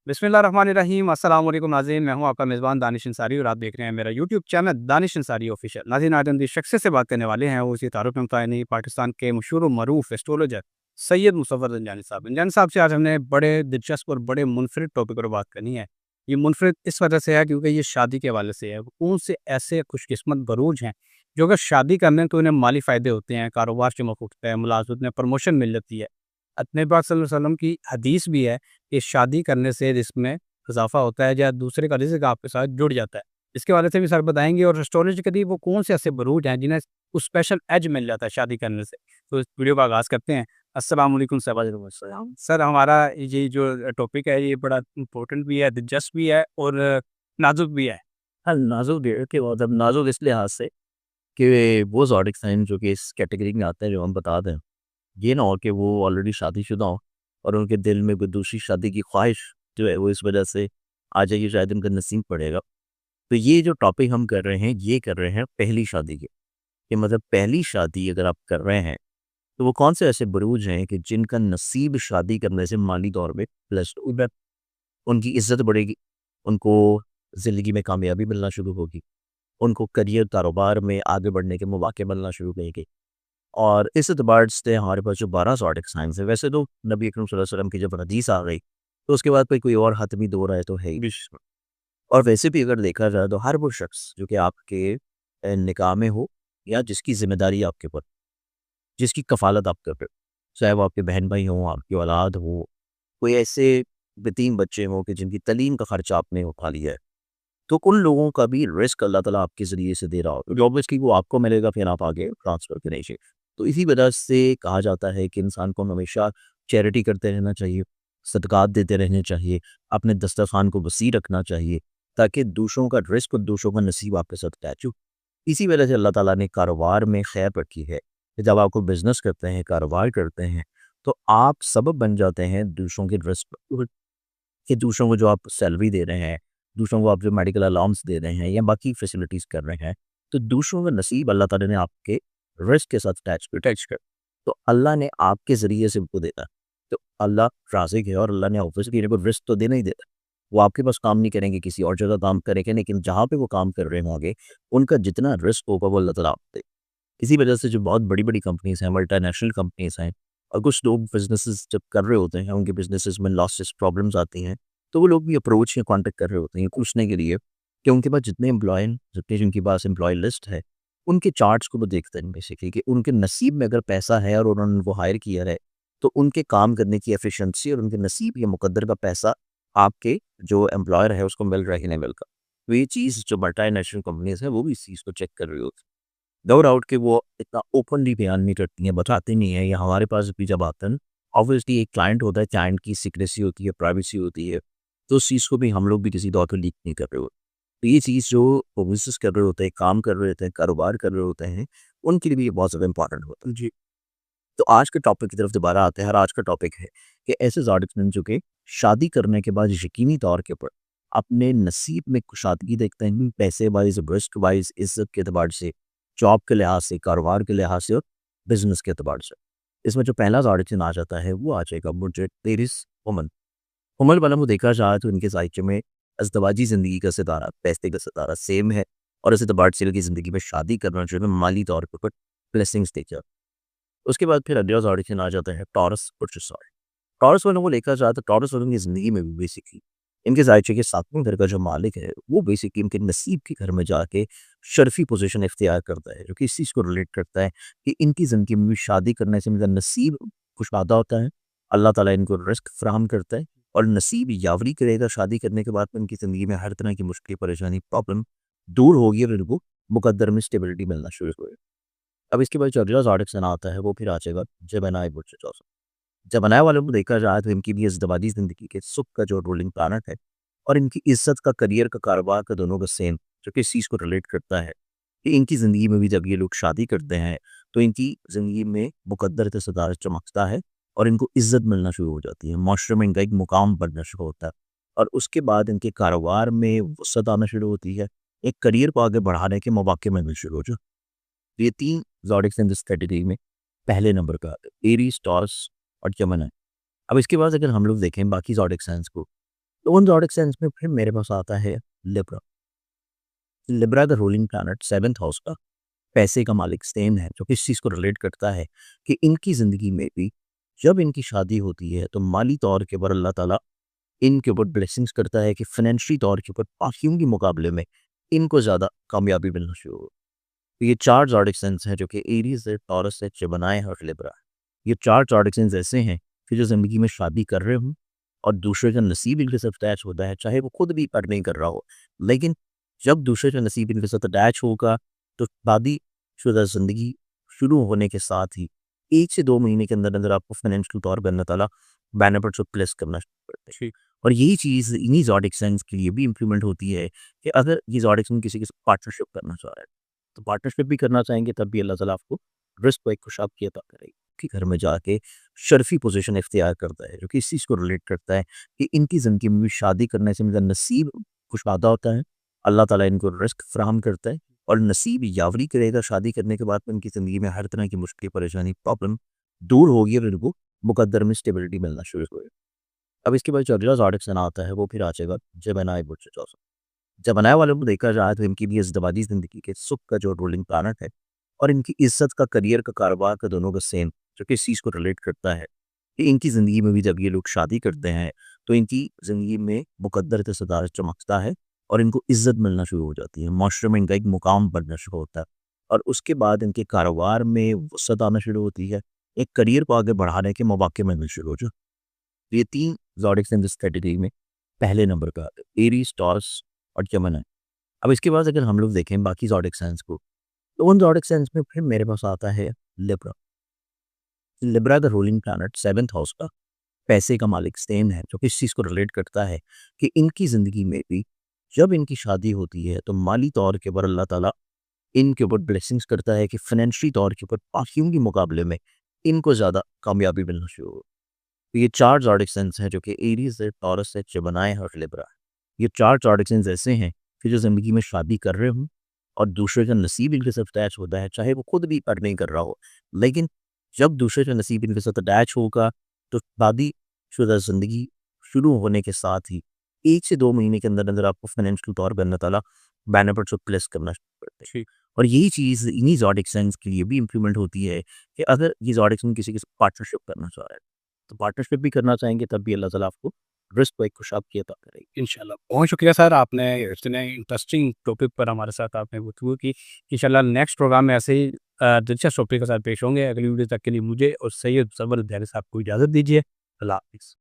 बिस्मिल्लाहिर्रहमानिर्रहीम अस्सलाम वालेकुम नाज़रीन, मैं हूँ आपका मेज़बान दानिश अंसारी और आप देख रहे हैं मेरा YouTube channel Danish Ansari official. नाज़रीन, आज हम जिस शख्स से बात करने वाले हैं वो इसी तारुफ में नहीं, पाकिस्तान के मशहूर व मरूफ एस्ट्रोलॉजर सैयद मुज़फ़्फ़र ज़ंजानी साहब। ज़ंजानी साहब से आज हमने बड़े दिलचस्प और बड़े मुनफ़रिद टॉपिक पर बात करनी है। ये मुनफ़रिद इस वजह से है क्योंकि ये शादी के हवाले से है। वो कौन से ऐसे खुशकिस्मत बरूज हैं जो अगर शादी कर लें तो इन्हें माली फ़ायदे होते हैं, कारोबार चमक उठता है, मुलाज़मत में प्रमोशन मिल जाती है। अपने पाक सल्लल्लाहु अलैहि वसल्लम की हदीस भी है कि शादी करने से रिज़्क़ में इज़ाफ़ा होता है या दूसरे का रिज़्क़ आपके साथ जुड़ जाता है। इसके बारे से भी सर बताएँगे और एस्ट्रोलॉजिकली वो कौन से ऐसे बुरूज हैं जिन्हें कुछ स्पेशल एज मिल जाता है शादी करने से। तो इस वीडियो का आगाज़ करते हैं। अस्सलाम वालेकुम सर। वालेकुम अस्सलाम। सर, हमारा ये जो टॉपिक है ये बड़ा इम्पोर्टेंट भी है, दिलचस्प भी है और नाज़ुक भी है। हाँ, नाज़ुक डेट के मतलब नाज़ुक इस लिहाज़ से कि वो ज़ोडिक साइन जो कि इस कैटेगरी में आते हैं जो हम बता दें, ये ना हो कि वो ऑलरेडी शादीशुदा हों और उनके दिल में कोई दूसरी शादी की ख्वाहिश जो है वो इस वजह से आ जाएगी, शायद उनका नसीब पड़ेगा। तो ये जो टॉपिक हम कर रहे हैं, ये कर रहे हैं पहली शादी के, कि मतलब पहली शादी अगर आप कर रहे हैं, तो वो कौन से ऐसे बुरूज हैं कि जिनका नसीब शादी करने से माली तौर पे ब्लेस्ड होगा, उनकी इज़्ज़त बढ़ेगी, उनको ज़िंदगी में कामयाबी मिलना शुरू होगी। उनको करियर कारोबार में आगे बढ़ने के मौके मिलना शुरू करेंगे। और इस एतबार से हमारे पास जो 12 ज़ोडिक साइंस है, वैसे तो नबी अकरम सल्लल्लाहु अलैहि वसल्लम की जब हदीस आ गई, तो उसके बाद कोई और हतमी दो राय तो है ही। और वैसे भी अगर देखा जाए तो हर वो शख्स जो कि आपके निकाह में हो या जिसकी ज़िम्मेदारी आपके ऊपर, जिसकी कफ़ालत आप कर रहे हो, चाहे वो आपके बहन-भाई हों, आपकी औलाद हो, कोई ऐसे यतीम बच्चे हों कि जिनकी तालीम का खर्चा आपने उठा लिया है, तो उन लोगों का भी रिस्क अल्लाह ताला आपके ज़रिए से दे रहा हो, क्योंकि ऑब्वियसली वो आपको मिलेगा, फिर आप आगे ट्रांसफ़र करेंगे। तो इसी वजह से कहा जाता है कि इंसान को हमेशा चैरिटी करते रहना चाहिए, सदक़ात देते रहने चाहिए, अपने दस्तरख़्वान को वसी रखना चाहिए, ताकि दूसरों का रिस्क और दूसरों का नसीब आपके साथ अटैच हो। इसी वजह से अल्लाह ताला ने कारोबार में खैर रखी है कि जब आप कोई बिज़नेस करते हैं, कारोबार करते हैं, तो आप सबब बन जाते हैं दूसरों के रिस्क कि दूसरों को जो आप सैलरी दे रहे हैं, दूसरों को आप जो मेडिकल अलाउंस दे रहे हैं या बाकी फैसिलिटीज़ कर रहे हैं, तो दूसरों का नसीब अल्लाह ताला ने आपके रिस्क के साथ अटैच कर, तो अल्लाह ने आपके ज़रिए से उनको देना। तो अल्लाह राज़िक है और अल्लाह ने ऑब्वियसली इनको रिस्क तो देना ही देना। वो आपके पास काम नहीं करेंगे, किसी और जगह काम करेंगे, लेकिन जहाँ पे वो काम कर रहे होंगे, उनका जितना रिस्क होगा वो अल्लाह ताला आपको देगा। इसी वजह से जो बहुत बड़ी-बड़ी कंपनीज़ हैं, मल्टीनेशनल कंपनीज़ हैं और कुछ लोग बिज़नेसेस जब कर रहे होते हैं, उनके बिज़नेसेस में लॉसेस, प्रॉब्लम्स आती हैं, तो वो लोग भी अप्रोच या कॉन्टैक्ट कर रहे होते हैं पूछने के लिए कि उनके पास जितने एम्प्लॉय हैं, जितने जिनके पास एम्प्लॉय लिस्ट है, उनके चार्ट्स को वो देखते हैं बेसिकली कि उनके नसीब में अगर पैसा है और उन्होंने उनको हायर किया है, तो उनके काम करने की एफिशिएंसी और उनके नसीब या मुकद्दर का पैसा आपके जो एम्प्लॉयर है उसको मिल रहा है कि नहीं मिल रहा। तो ये चीज़ जो मल्टीनेशनल कंपनीज़ हैं, वो भी इस चीज़ को चेक कर रही होती हैं। नो डाउट कि वो इतना ओपनली बयान नहीं करती हैं, बताती नहीं है या हमारे पास भी जब आते हैं, ऑब्वियसली एक क्लाइंट होता है, क्लाइंट की सीक्रेसी होती है, प्राइवेसी होती है, तो उस चीज़ को भी हम लोग भी किसी तौर पे लीक नहीं कर रहे होते। तो ये चीज़ जो वो बिज़नेस कर रहे होते हैं, काम कर रहे होते हैं, कारोबार कर रहे होते हैं, उनके लिए भी ये बहुत ज़्यादा इंपॉर्टेंट होता है। जी। तो आज के टॉपिक की तरफ दोबारा आते हैं और आज का टॉपिक है कि ऐसे ज़ादिक जो कि शादी करने के बाद यकीनी तौर के ऊपर अपने नसीब में कुशादगी देखते हैं, पैसे वाइज़, रिस्क वाइज़, इज़्ज़त के एतबार से, जॉब के लिहाज से, कारोबार के लिहाज से और बिज़नेस के एतबार से। इसमें जो पहला ज़ादिक आ जाता है वो आ जाएगा मुझे तेरिस उमन। उमर वाला को देखा जाए तो इनके ज़ायचे में अज़दवाजी ज़िंदगी का सितारा, पैसे का सितारा सेम है और इस एतबार से इनकी ज़िंदगी में शादी करना जो है माली तौर पे ऊपर ब्लेसिंग्स देकर। उसके बाद फिर अगला ऑडिशन आ जाता है टॉरस वर्सेस सॉल्ट। टॉरस वालों को देखा जाए तो टॉरस वालों की ज़िंदगी में भी बेसिकली इनके ज़ायचे के सातवें घर का जो मालिक है, वो बेसिकली इनके नसीब के घर में जाके शर्फ़ी पोज़ीशन इख्तियार करता है, जो कि इस चीज़ को रिलेट करता है कि इनकी ज़िंदगी में भी शादी करने से इनका नसीब कुशादा होता है। अल्लाह ताला इनको रिज़्क फ़राहम करता है और नसीब यावरी करेगा शादी करने के बाद में इनकी ज़िंदगी में हर तरह की मुश्किल, परेशानी, प्रॉब्लम दूर होगी और इनको मुकद्दर में स्टेबिलिटी मिलना शुरू होएगा। अब इसके बाद जो अगला ज़ादिक सना आता है वो फिर आ जाएगा जेमिनी बुर्ज जॉज़। जेमिनी वालों को देखा जाए तो इनकी भी इज़्दवाजी ज़िंदगी के सुख का जो रूलिंग प्लैनेट है और इनकी इज़्ज़त का, करियर का, कारोबार का दोनों का सेम, जो कि इस चीज़ को रिलेट करता है कि इनकी ज़िंदगी में भी जब ये लोग शादी करते हैं तो इनकी ज़िंदगी में मुकद्दर का सितारा चमकता है और इनको इज़्ज़त मिलना शुरू हो जाती है। माशरे में इनका एक मुकाम बनना शुरू होता है और उसके बाद इनके कारोबार में वुसअत आना शुरू होती है। एक करियर को आगे बढ़ाने के मौके मिलने शुरू हो जाते हैं। तो ये 3 ज़ोडिएक्स इन दिस कैटेगरी में पहले नंबर का एरीज़, टॉरस और जेमिनी। अब इसके बाद अगर हम लोग देखें बाकी ज़ोडिएक साइंस को, तो उन ज़ोडिक साइंस में फिर मेरे पास आता है Libra. Libra the ruling planet 7th house का पैसे का मालिक सेम है, जो कि इस चीज़ को रिलेट करता है कि इनकी ज़िंदगी में भी जब इनकी शादी होती है तो माली तौर के ऊपर अल्लाह ताला इनके ऊपर ब्लेसिंग्स करता है कि फाइनेंशियली तौर के ऊपर बाकियों के मुकाबले में इनको ज़्यादा कामयाबी मिलना शुरू हो। तो ये 4 ज़ोडिक साइंस हैं जो कि एरीज़ है, टॉरस है, जेमिनी है और लिब्रा है। ये 4 ज़ोडिक साइंस ऐसे हैं कि जो ज़िंदगी में शादी कर रहे हों और दूसरे का नसीब इनके साथ अटैच होता है, चाहे वो खुद भी पर नहीं कर रहा हो। लेकिन जब दूसरे का नसीब इनके साथ अटैच होगा, तो शादीशुदा ज़िंदगी शुरू होने के साथ ही 1 से 2 महीने के अंदर-अंदर आपको फाइनेंशियल तौर पे अल्लाह ताला बेनिफिट्स और ब्लेस करना शुरू करते हैं। ठीक। और यही चीज़ इन्हीं ज़ोडिक साइंस के लिए भी इम्प्लीमेंट होती है कि अगर ये ज़ोडिक साइन किसी के साथ पार्टनरशिप करना चाह रहा है, तो पार्टनरशिप भी करना चाहेंगे तब भी अल्लाह ताला आपको रिस्क को एक खुशहाली अता करेगी कि घर में जाके शर्फ़ी पोज़ीशन इख्तियार करता है, जो कि इस चीज़ को रिलेट करता है कि इनकी ज़िंदगी में भी शादी करने से इनका नसीब कुशादा होता है। अल्लाह ताला इनको रिस्क फ़राहम करता है और नसीब यावरी करेगा शादी करने के बाद में इनकी ज़िंदगी में हर तरह की मुश्किल, परेशानी, प्रॉब्लम दूर होगी और इनको मुकद्दर में स्टेबिलिटी मिलना शुरू होएगा। अब इसके बाद जो अगला ज़ोडिक साइन आता है वो फिर आ जाएगा जेमिनी बुर्ज जोसफ। जेमिनी वालों को देखा जाए तो इनकी भी इज़्दिवाजी ज़िंदगी के सुख का जो रूलिंग प्लैनेट है और इनकी इज़्ज़त का, करियर का, कारोबार का दोनों का सेम, जो कि इस चीज़ को रिलेट करता है कि इनकी ज़िंदगी में भी जब ये लोग शादी करते हैं, तो इनकी ज़िंदगी में मुकद्दर से सदारत चमकता है और इनको इज़्ज़त मिलना शुरू हो जाती है। माशरे में इनका एक मुकाम बनना शुरू होता है और उसके बाद इनके कारोबार में वुसअत आना शुरू होती है। एक करियर को आगे बढ़ाने के मौके मिलने शुरू हो जाते हैं। ये 3 ज़ोडिक साइन इस कैटेगरी में पहले नंबर पे आते हैं, एरीज़, टॉरस और जेमिनी। अब इसके बाद अगर हम लोग देखें बाकी ज़ोडिक साइंस को, तो उन ज़ोडिक साइंस में फिर मेरे पास आता है Libra. Libra the ruling planet 7th house का पैसे का मालिक सेम है, जो कि इस चीज़ को रिलेट करता है कि इनकी ज़िंदगी में भी जब इनकी शादी होती है तो माली तौर के ऊपर अल्लाह ताला इनके ऊपर ब्लेसिंग्स करता है कि फाइनेंशियली तौर के ऊपर बाकियों के मुकाबले में इनको ज़्यादा कामयाबी मिलना शुरू हो। तो ये 4 ज़ोडिक साइंस हैं जो कि एरीज़ है, टॉरस है, जेमिनी है और लिब्रा है। ये 4 ज़ोडिक साइंस ऐसे हैं कि जो ज़िंदगी में शादी कर रहे हों और दूसरे का नसीब इनके साथ अटैच होता है, चाहे वो खुद भी पर नहीं कर रहा हो। लेकिन जब दूसरे का नसीब इनके साथ अटैच होगा, तो शादीशुदा ज़िंदगी शुरू होने के साथ ही 1 से 2 महीने के अंदर-अंदर आपको फाइनेंशियल तौर पे अल्लाह ताला बेनिफिट्स और ब्लेस करना शुरू करते हैं। ठीक। और यही चीज़ इन्हीं ज़ोडिक साइंस के लिए भी इम्प्लीमेंट होती है कि अगर ये ज़ोडिक साइन किसी के साथ पार्टनरशिप करना चाह रहा है, तो पार्टनरशिप भी करना चाहेंगे तब भी अल्लाह ताला आपको रिस्क को एक खुशहाली अता करेगी। इंशाल्लाह। बहुत शुक्रिया सर, आपने इतने इंटरेस्टिंग टॉपिक पर हमारे साथ आपने गुफ्तगू की। इंशाल्लाह नेक्स्ट प्रोग्राम में ऐसे ही दिलचस्प टॉपिक के साथ पेश होंगे। अगली वीडियो तक के लिए मुझे और सैयद मुसव्वर साहब को इजाज़त दीजिए। अल्लाह हाफ़िज़।